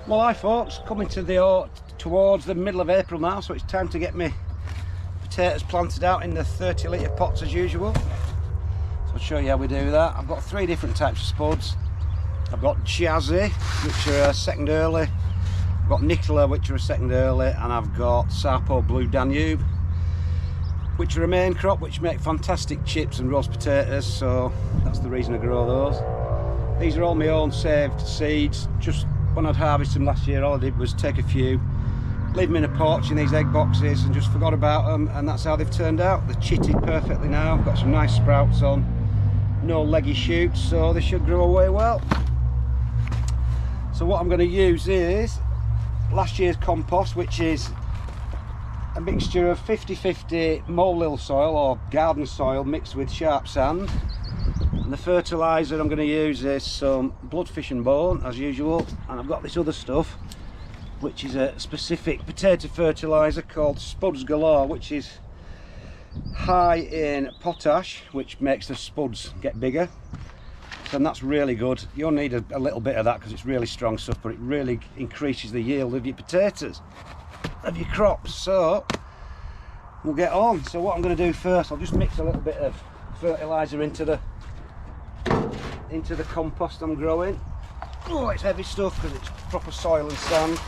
Well, hi folks, coming towards the middle of April now, so it's time to get me potatoes planted out in the 30 litre pots as usual. So I'll show you how we do that. I've got three different types of spuds. I've got Jazzy, which are a second early, I've got Nicola, which are a second early, and I've got Sarpo Blue Danube, which are a main crop, which make fantastic chips and roast potatoes, so that's the reason I grow those. These are all my own saved seeds. Just when I'd harvested them last year, all I did was take a few, leave them in a porch in these egg boxes and just forgot about them, and that's how they've turned out. They're chitted perfectly now, got some nice sprouts on, no leggy shoots, so they should grow away well. So what I'm going to use is last year's compost, which is a mixture of 50-50 molehills soil or garden soil mixed with sharp sand. And the fertilizer I'm going to use is some bloodfish and bone as usual, and I've got this other stuff which is a specific potato fertilizer called Spuds Galore, which is high in potash, which makes the spuds get bigger, and that's really good. You'll need a little bit of that because it's really strong stuff, but it really increases the yield of your potatoes, of your crops. So we'll get on. So what I'm going to do first, I'll just mix a little bit of fertilizer into the compost I'm growing. Oh, it's heavy stuff because it's proper soil and sand.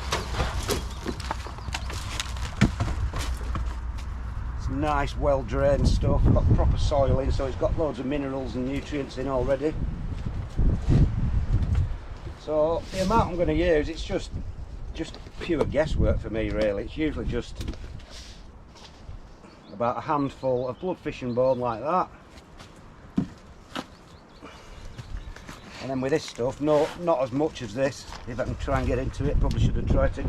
It's nice, well drained stuff, got proper soil in, so it's got loads of minerals and nutrients in already. So the amount I'm going to use, it's just pure guesswork for me really. It's usually just about a handful of bloodfish and bone like that. And then with this stuff, not as much as this. If I can try and get into it, probably should have tried to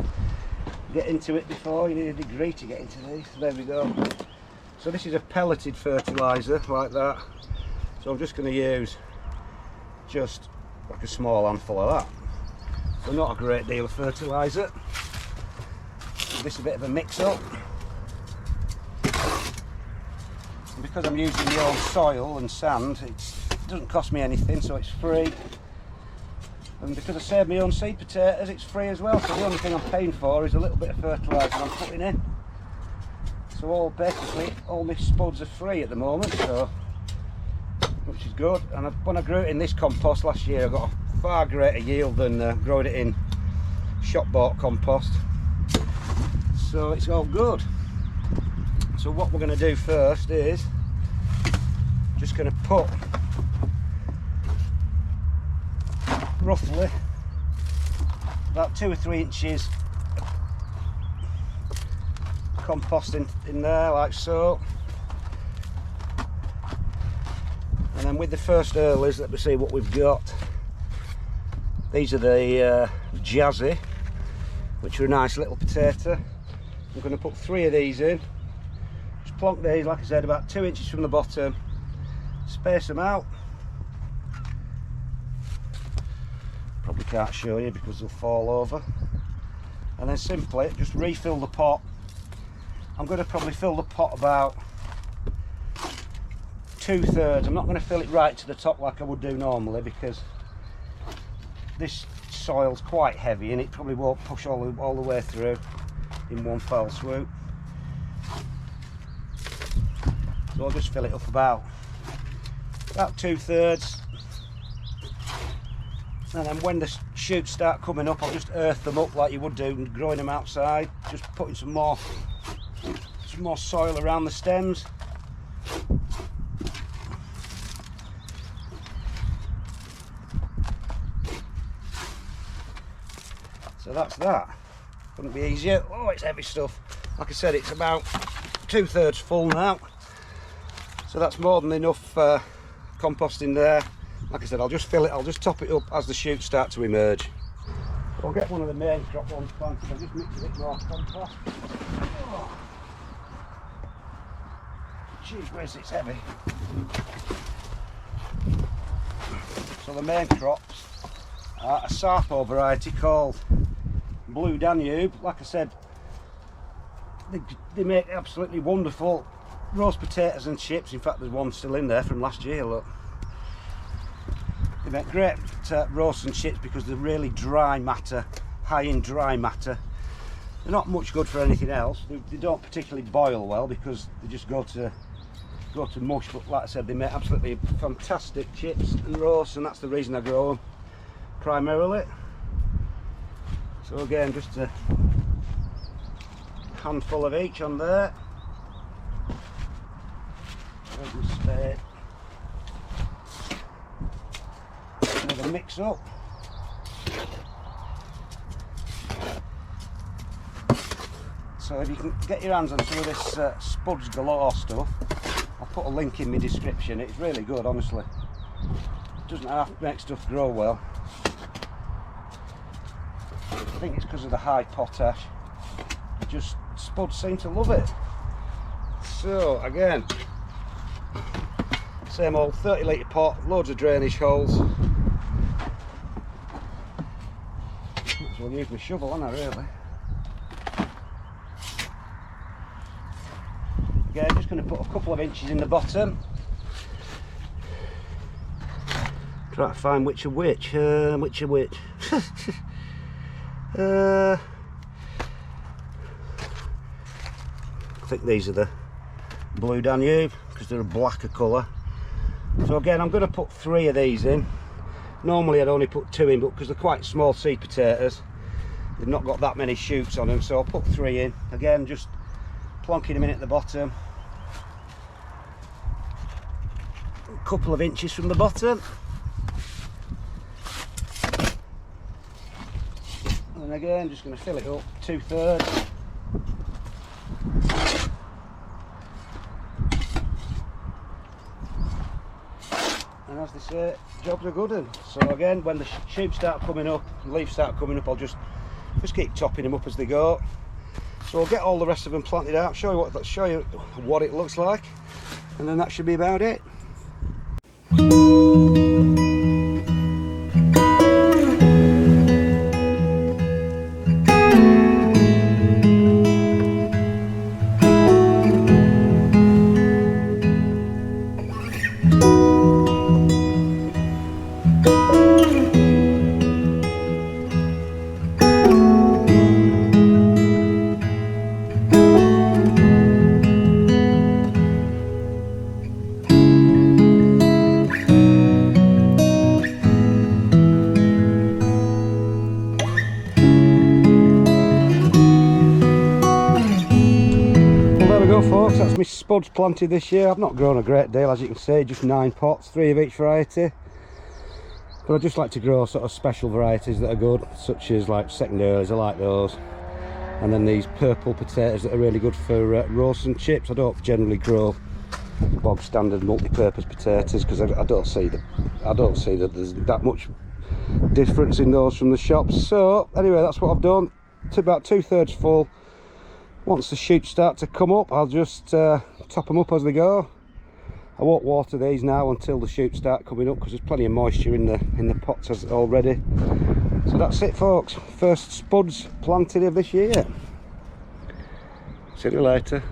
get into it before. You need a degree to get into these. There we go. So this is a pelleted fertilizer like that. So I'm just going to use just like a small handful of that. So not a great deal of fertilizer. This is a bit of a mix up. And because I'm using the old soil and sand, it doesn't cost me anything, so it's free. And because I save my own seed potatoes, it's free as well. So the only thing I'm paying for is a little bit of fertiliser I'm putting in. So basically all my spuds are free at the moment, so which is good. And when I grew it in this compost last year, I got a far greater yield than growing it in shop bought compost. So it's all good. So what we're going to do first is just going to put roughly about 2 or 3 inches compost in there like so, and then with the first earlies, let me see what we've got. These are the Jazzy, which are a nice little potato. I'm going to put 3 of these in, just plonk these, like I said, about 2 inches from the bottom, space them out. Probably can't show you because they'll fall over. And then simply just refill the pot. I'm going to probably fill the pot about 2/3. I'm not going to fill it right to the top like I would do normally because this soil's quite heavy and it probably won't push all the way through in one fell swoop. So I'll just fill it up about 2/3. And then when the shoots start coming up, I'll just earth them up like you would do growing them outside, just putting some more soil around the stems. So that's that. Couldn't be easier. Oh, it's heavy stuff. Like I said, it's about 2/3 full now. So that's more than enough compost in there. Like I said, I'll just fill it, I'll just top it up as the shoots start to emerge. I'll get one of the main crop ones planted, I'll just mix a bit more compost. Oh. Jeez whiz, it's heavy. So the main crops are a Sarpo variety called Blue Danube. Like I said, they make absolutely wonderful roast potatoes and chips. In fact, there's one still in there from last year, look. They make great roast and chips because they're really dry matter, high in dry matter. They're not much good for anything else. They don't particularly boil well because they just go to mush, but like I said, they make absolutely fantastic chips and roasts, and that's the reason I grow them primarily. So again, just a handful of each on there. Another mix up. So if you can get your hands on some of this Spuds Galore stuff, I'll put a link in my description. It's really good, honestly. It doesn't have to make stuff grow well. I think it's because of the high potash. Just Spuds seem to love it. So again, same old 30 litre pot, loads of drainage holes. Might as well use my shovel, haven't I, really? Again, just going to put a couple of inches in the bottom. Try to find which are which. Which are which? I think these are the Blue Danube because they're a blacker colour. So again, I'm going to put 3 of these in. Normally I'd only put 2 in, but because they're quite small seed potatoes, they've not got that many shoots on them, so I'll put 3 in. Again, just plonking them in at the bottom. A couple of inches from the bottom. And again, just going to fill it up 2/3. And as they say, jobs are good. So again, when the shoots start coming up, the leaves start coming up, I'll just keep topping them up as they go. So I'll get all the rest of them planted out, show you what it looks like, and then that should be about it. Folks, that's my spuds planted this year. I've not grown a great deal, as you can see, just 9 pots, 3 of each variety, but I just like to grow sort of special varieties that are good, such as like second earlies. I like those, and then these purple potatoes that are really good for roasts and chips. I don't generally grow bog standard multi-purpose potatoes because I don't see that there's that much difference in those from the shops. So anyway, that's what I've done. It's about 2/3 full. Once the shoots start to come up, I'll just top them up as they go. I won't water these now until the shoots start coming up because there's plenty of moisture in the pots already. So that's it, folks. First spuds planted of this year. See you later.